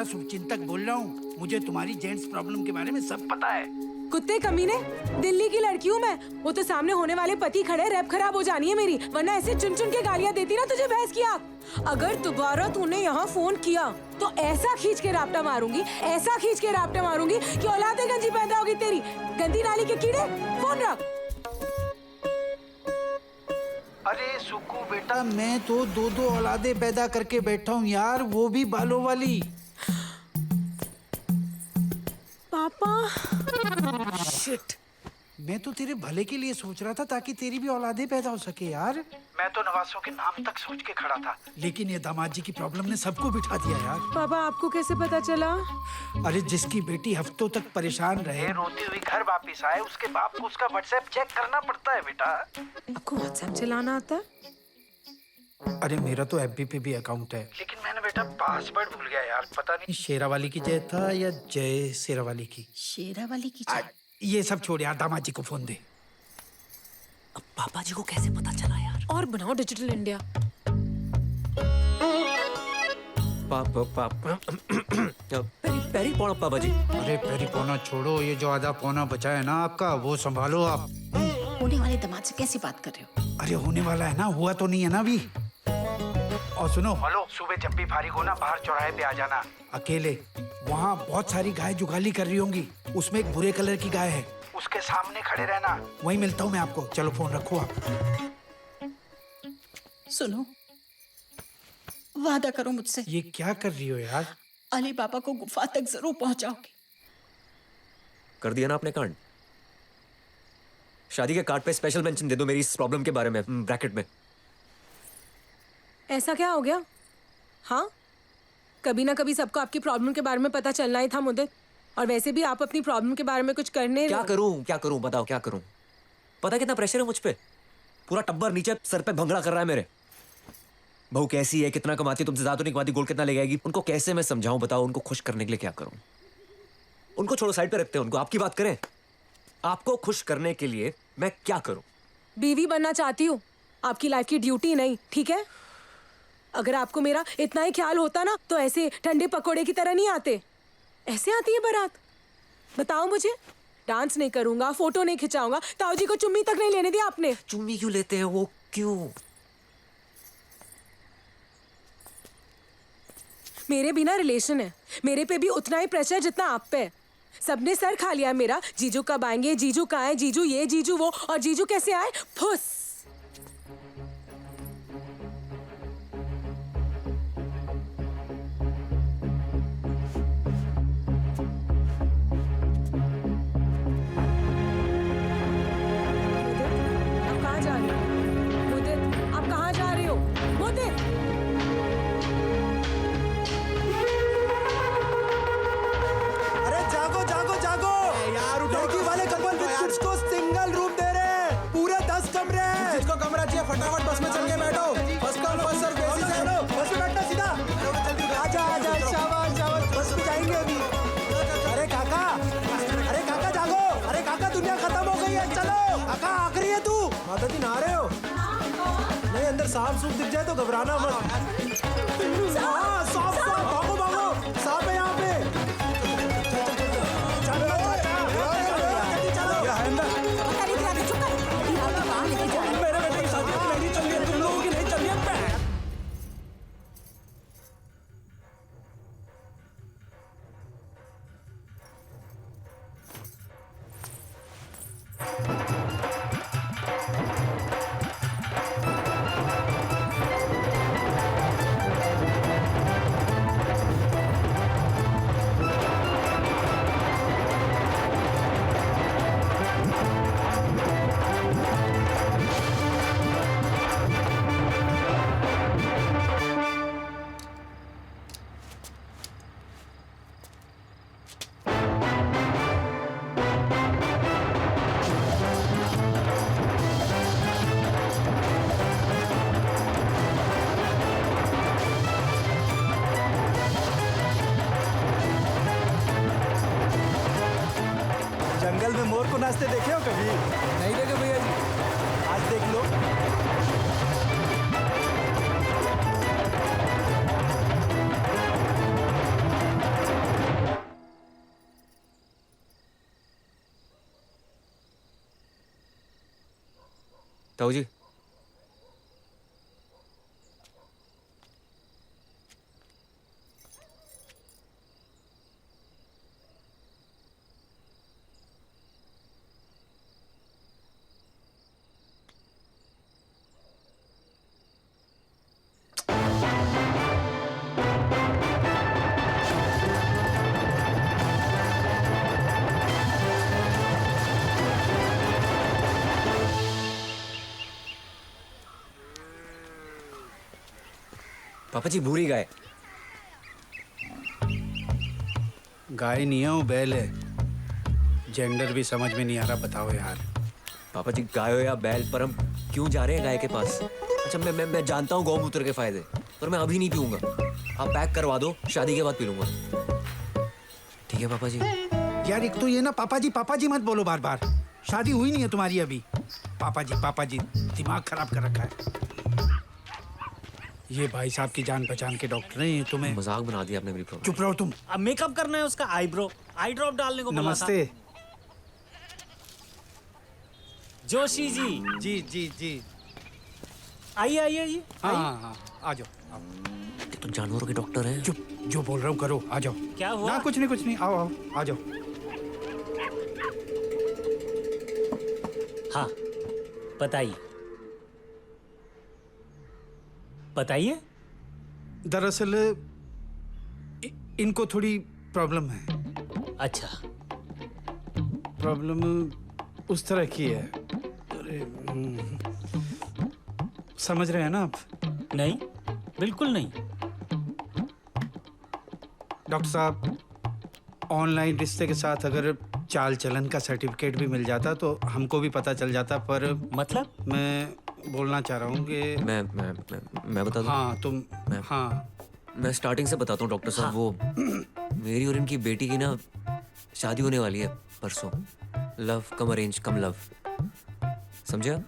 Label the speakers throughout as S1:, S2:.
S1: शुभचिंतक बोल रहा हूँ। मुझे तुम्हारी जेंट्स प्रॉब्लम के बारे में सब पता है।
S2: कुत्ते कमीने, दिल्ली की लड़की हूँ मैं। वो तो सामने होने वाले पति खड़े, रैप खराब हो जानी है मेरी, वरना ऐसे चुन चुन के गालियाँ देती ना तुझे बहस किया। अगर दोबारा तूने यहाँ फोन किया तो ऐसा खींच के रापटा मारूंगी, ऐसा खींच के रापटा मारूंगी कि औलादे गंजी पैदा होगी तेरी। गंदी नाली के कीड़े, फोन रख।
S1: अरे सुक्कू बेटा, मैं तो दो औलादे पैदा करके बैठा हूँ यार, वो भी बालों वाली।
S2: पापा
S1: शिट, मैं तो तेरे भले के लिए सोच रहा था ताकि तेरी भी औलादे पैदा हो सके यार। मैं तो नवासों के नाम तक सोच के खड़ा था, लेकिन ये दामाद जी की प्रॉब्लम ने सबको बिठा दिया यार।
S2: पापा आपको कैसे पता चला?
S1: अरे जिसकी बेटी हफ्तों तक परेशान रहे, रोती हुई घर वापस आए, उसके बाप को उसका व्हाट्सएप चेक करना पड़ता है बेटा।
S2: आपको व्हाट्सएप चलाना आता है?
S1: अरे मेरा तो एफबी पे भी अकाउंट है, लेकिन मैंने बेटा पासवर्ड भूल गया यार। पता नहीं शेरावाली की जय था या जय शेरावाली की।
S3: शेरावाली की
S1: ये सब छोड़ यार, दामाद जी को फोन दे।
S3: अब पापा जी को कैसे पता चला यार?
S2: और बनाओ डिजिटल इंडिया।
S4: पापा पेरी पौना पापा जी।
S1: अरे पेरी पौना छोड़ो, ये जो आधा पौना बचा है ना आपका, वो संभालो आप।
S3: होने वाले दामाद से कैसी बात कर रहे हो?
S1: अरे होने वाला है ना, हुआ तो नहीं है ना अभी। और सुनो, हेलो, सुबह जब भी फारिग हो ना, बाहर चौराहे पे आ जाना अकेले। वहाँ बहुत सारी गाय जुगाली कर रही होंगी, उसमें एक भूरे कलर की गाय है, उसके सामने खड़े रहना। वहीं मिलता हूँ मैं आपको। चलो फोन रखो आप।
S3: सुनो, वादा करो मुझसे।
S1: ये क्या कर रही हो यार?
S3: अली पापा को गुफा तक जरूर पहुंचाओगे।
S4: कर दिया ना आपने कांड। शादी के कार्ड पे स्पेशल मेंशन दे दो मेरी इस प्रॉब्लम के बारे में, ब्रैकेट में।
S2: ऐसा क्या हो गया? हाँ, कभी ना कभी सबको आपकी प्रॉब्लम के बारे में पता चलना ही था मुद्दत। और वैसे भी आप अपनी प्रॉब्लम के बारे में कुछ करने।
S4: क्या करूं बताओ, क्या करूं? पता कितना प्रेशर है मुझ पे? पूरा टब्बर नीचे सर पे भंगड़ा कर रहा है मेरे। बहू कैसी है, कितना कमाती है, तुमसे ज्यादा नहीं कमाती, गोल कितना ले जाएगी, उनको कैसे मैं समझाऊं बताओ? उनको खुश करने के लिए क्या करूं? उनको छोड़ो, साइड पे रखते हैं उनको, आपकी बात करें। आपको खुश करने के लिए मैं क्या करूं?
S2: बीवी बनना चाहती हूँ, आपकी लाइफ की ड्यूटी नहीं, ठीक है? अगर आपको मेरा इतना ही ख्याल होता ना, तो ऐसे ठंडे पकोड़े की तरह नहीं आते। ऐसे आती है बारात? बताओ मुझे। डांस नहीं करूंगा, फोटो नहीं खिंचाऊंगा, ताऊ जी को चुम्मी तक नहीं लेने दिया आपने।
S4: चुम्मी क्यों लेते हैं वो? क्यों?
S2: मेरे बिना रिलेशन है, मेरे पे भी उतना ही प्रेशर जितना आप पे है। सबने सर खा लिया मेरा। जीजू कब आएंगे, जीजू कहाँ है, जीजू ये जीजू वो, और जीजू कैसे आए? फुस। आप कहाँ जा रहे हो? मुदित, आप कहाँ जा रहे हो? मुदित,
S5: जागो जागो जागो यार, लड़की वाले कपल विद को सिंगल रूम दे रहे हैं, पूरे 10 कमरे हैं। जिसको कमरा चाहिए फटाफट बस में चल के बैठो। First come first serve basis है। बस में बैठना सीधा। आजा आजा, शाबाश शाबाश, बस में जाएंगे अभी। अरे काका जागो। अरे काका, दुनिया खत्म हो गई है, चलो। काका आखिरी है तू। माता जी नहा रहे हो? नहीं, अंदर सांप सूप दिख जाए तो घबराना मत। हाँ, सांप भागो भागो, सांप है यहाँ पे। मेरे बेटे की शादी नहीं चल रही है, तुम लोगों की नहीं चल रही है। जंगल में मोर को नाचते देखे हो कभी? नहीं देखे भैया जी। आज देख लो।
S4: ताऊ जी, पापा जी भूरी गाय।
S1: गाय नहीं है वो बैल है। जेंडर भी समझ में नहीं आ रहा, बताओ यार।
S4: पापा जी गाय हो या बैल, पर हम क्यों जा रहे हैं गाय के पास? अच्छा मैं जानता हूँ गौमूत्र के फायदे, पर मैं अभी नहीं पीऊंगा। आप पैक करवा दो, शादी के बाद पी लूंगा। ठीक है पापा जी।
S1: यार एक तो ये ना पापा जी मत बोलो बार बार। शादी हुई नहीं है तुम्हारी अभी। पापा जी दिमाग खराब कर रखा है। ये भाई साहब की जान पहचान के डॉक्टर हैं, ये तुम्हें
S4: मजाक बना दिया आपने मेरी प्रॉब्लम।
S1: चुप रहो तुम।
S3: अब मेकअप करना है उसका, आईब्रो आई ड्रॉप डालने को बोला था।
S1: नमस्ते।
S3: जोशी जी,
S1: जी
S3: आइए आइए आइए।
S1: हाँ आ जाओ।
S4: ये तो जानवरों के डॉक्टर हैं।
S1: चुप, जो बोल रहा हूँ करो, आ जाओ।
S3: क्या हुआ?
S1: ना कुछ नहीं आओ आ जाओ।
S3: हाँ बताइए।
S1: दरअसल इनको थोड़ी प्रॉब्लम है।
S3: अच्छा,
S1: प्रॉब्लम उस तरह की है। अरे समझ रहे हैं ना आप?
S3: नहीं बिल्कुल नहीं।
S1: डॉक्टर साहब, ऑनलाइन रिश्ते के साथ अगर चाल चलन का सर्टिफिकेट भी मिल जाता तो हमको भी पता चल जाता, पर
S3: मतलब?
S1: मैं बोलना चाह रहा हूँ कि
S4: मैं बता दूं?
S1: हाँ तुम हाँ
S4: मैं स्टार्टिंग से बताता हूँ डॉक्टर साहब। वो मेरी और इनकी बेटी की ना शादी होने वाली है परसों। लव कम अरेंज कम लव, समझे आप?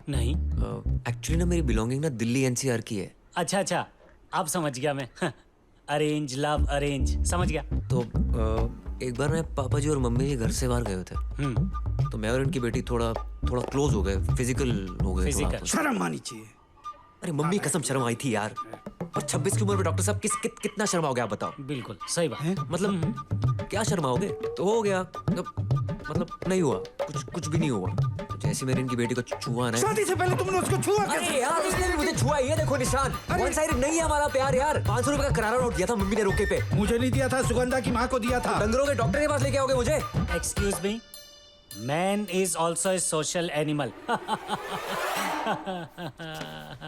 S3: नहीं।
S4: एक्चुअली ना मेरी बिलोंगिंग ना दिल्ली एनसीआर की है।
S3: अच्छा अब समझ गया मैं। अरेंज लव अरेंज, समझ गया।
S4: तो एक बार मैं पापा जी और मम्मी जी घर से बाहर गए थे, तो मैं और इनकी बेटी थोड़ा क्लोज हो गए, फिजिकल हो गए।
S3: Physical।
S4: थोड़ा।
S1: शर्म आनी चाहिए।
S4: अरे मम्मी कसम शर्म आई थी यार। और 26 की उम्र में डॉक्टर साहब कितना शर्माओगे आप बताओ?
S3: बिल्कुल सही बात।
S4: मतलब क्या शर्माओगे? तो हो गया, मतलब नहीं हुआ, कुछ भी नहीं हुआ। तो जैसे मैंने इनकी बेटी को छुआ ना,
S1: शादी से पहले तुमने उसको छुआ कैसे?
S4: अरे यार उसने भी मुझे छुआ। ये देखो निशान, वन साइड नहीं है हमारा प्यार यार। 500 रुपए का करारा नोट दिया था मम्मी ने रोके पे।
S1: मुझे नहीं दिया था, सुगंधा की माँ को दिया था।
S4: डंगरों के डॉक्टर के पास लेके आओगे मुझे?
S3: Excuse me, man is also a social animal.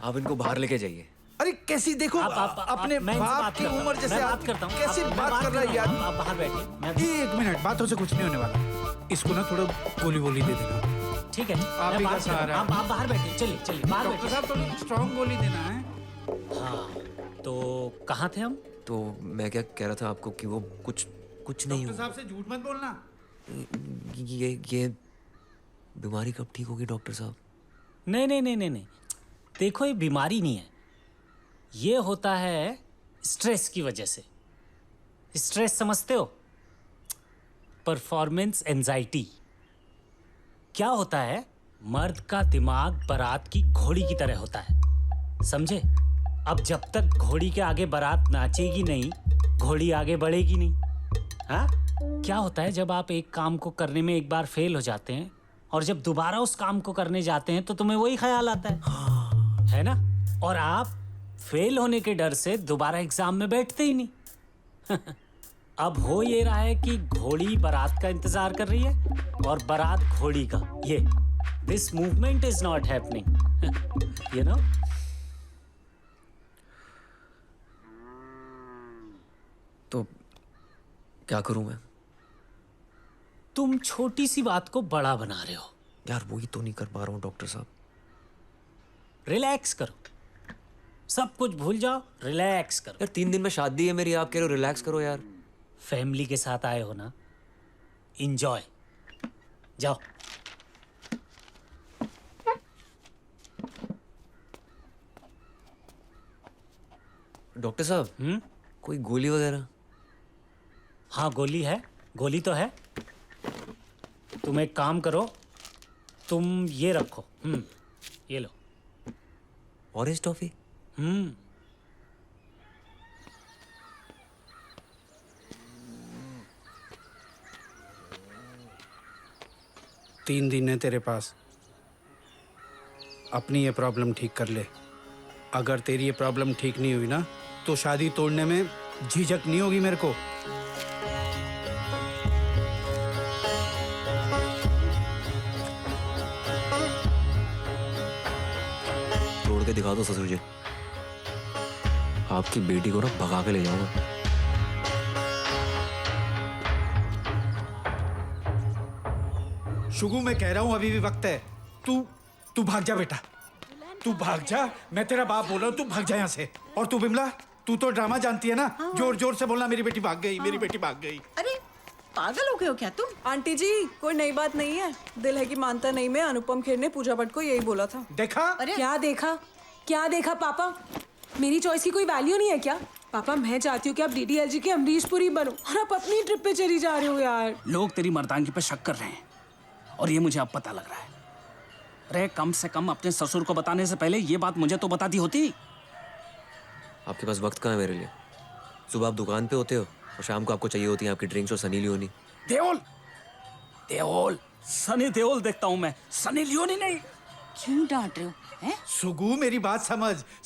S4: आप इनको बाहर लेके जाइए।
S1: अरे कैसी देखो अपने बाप की उम्र जैसे
S3: बात करता हूँ।
S1: कैसी बात कर रहा है यार।
S3: आप बाहर बैठिए।
S1: एक मिनट, बातों से कुछ नहीं होने वाला। इसको ना थोड़ा गोली दे देना।
S3: ठीक है,
S1: आप
S3: मैं
S1: ही का
S3: बात करता हूँ।
S1: सहारा।
S3: आप बाहर बैठिए, चलिए बाहर
S1: डॉक्टर
S3: बैठिए।
S1: साहब थोड़ी स्ट्रॉन्ग गोली देना है।
S3: हाँ तो कहाँ थे हम?
S4: तो मैं क्या कह रहा था आपको कि वो कुछ नहीं
S1: डॉक्टर
S4: हुआ।
S1: साहब से झूठ मत बोलना।
S4: ये बीमारी कब ठीक होगी डॉक्टर साहब?
S3: नहीं। देखो ये बीमारी नहीं है, ये होता है स्ट्रेस की वजह से। स्ट्रेस समझते हो? Performance anxiety. क्या होता है, मर्द का दिमाग बारात की घोड़ी की तरह होता है, समझे? अब जब तक घोड़ी के आगे बारात नाचेगी नहीं, घोड़ी आगे बढ़ेगी नहीं। हाँ, क्या होता है जब आप एक काम को करने में एक बार फेल हो जाते हैं और जब दोबारा उस काम को करने जाते हैं तो तुम्हें वही ख्याल आता है ना? और आप फेल होने के डर से दोबारा एग्जाम में बैठते ही नहीं। अब हो ये रहा है कि घोड़ी बारात का इंतजार कर रही है और बारात घोड़ी का। ये this movement is not happening, you know.
S4: तो क्या करूं मैं?
S3: तुम छोटी सी बात को बड़ा बना रहे हो।
S4: यार वही तो नहीं कर पा रहा हूँ डॉक्टर साहब।
S3: रिलैक्स करो, सब कुछ भूल जाओ, रिलैक्स करो।
S4: यार 3 दिन में शादी है मेरी, आप कह रहे हो रिलैक्स करो यार।
S3: फैमिली के साथ आए हो ना, इंजॉय। जाओ।
S4: डॉक्टर साहब कोई गोली वगैरह?
S3: हाँ गोली है, गोली तो है। तुम एक काम करो, तुम ये रखो, ये लो।
S4: Orange toffee?
S3: हम्म।
S1: 3 दिन है तेरे पास, अपनी ये प्रॉब्लम ठीक कर ले। अगर तेरी ये प्रॉब्लम ठीक नहीं हुई ना तो शादी तोड़ने में झिझक नहीं होगी मेरे को।
S4: तोड़ के दिखा दो ससुर जी, आपकी बेटी को ना भगा के ले जाऊंगा।
S1: शुगु मैं कह रहा हूँ अभी भी वक्त है। तू भाग जा बेटा, तू भाग जा। मैं तेरा बाप बोल रहा हूँ, तू भाग जा यहाँ से। और तू बिमला, तू तो ड्रामा जानती है ना। जोर जोर से बोलना, मेरी बेटी भाग गई, मेरी बेटी भाग गई।
S6: अरे पागल हो गए हो क्या तुम?
S7: आंटी जी कोई नई बात नहीं है, दिल है कि मानता नहीं में अनुपम खेर ने पूजा भट्ट को यही बोला था।
S1: देखा?
S2: क्या देखा? क्या देखा पापा? मेरी चॉइस की कोई वैल्यू नहीं है क्या? पापा मैं चाहती हूँ कि आप डीडीएलजी के अमरीश पुरी बनो और आप अपनी ट्रिप पे चली जा रहे हो यार।
S8: लोग तेरी मर्दानगी पे शक कर रहे हैं और ये मुझे अब पता लग रहा है। अरे कम से कम अपने ससुर को बताने से पहले ये बात मुझे तो बता दी होती।
S4: आपके पास वक्त कहाँ है मेरे लिए? सुबह आप दुकान पे होते हो और शाम को आपको चाहिए होती है आपकी ड्रिंक्स और सनी लियोनी।
S8: देओल, देओल, सनी देओल देखता हूं मैं, सनी लियोनी नहीं।
S6: क्यों डांट रहे हो? हैं?
S1: सुगु मेरी बात समझ,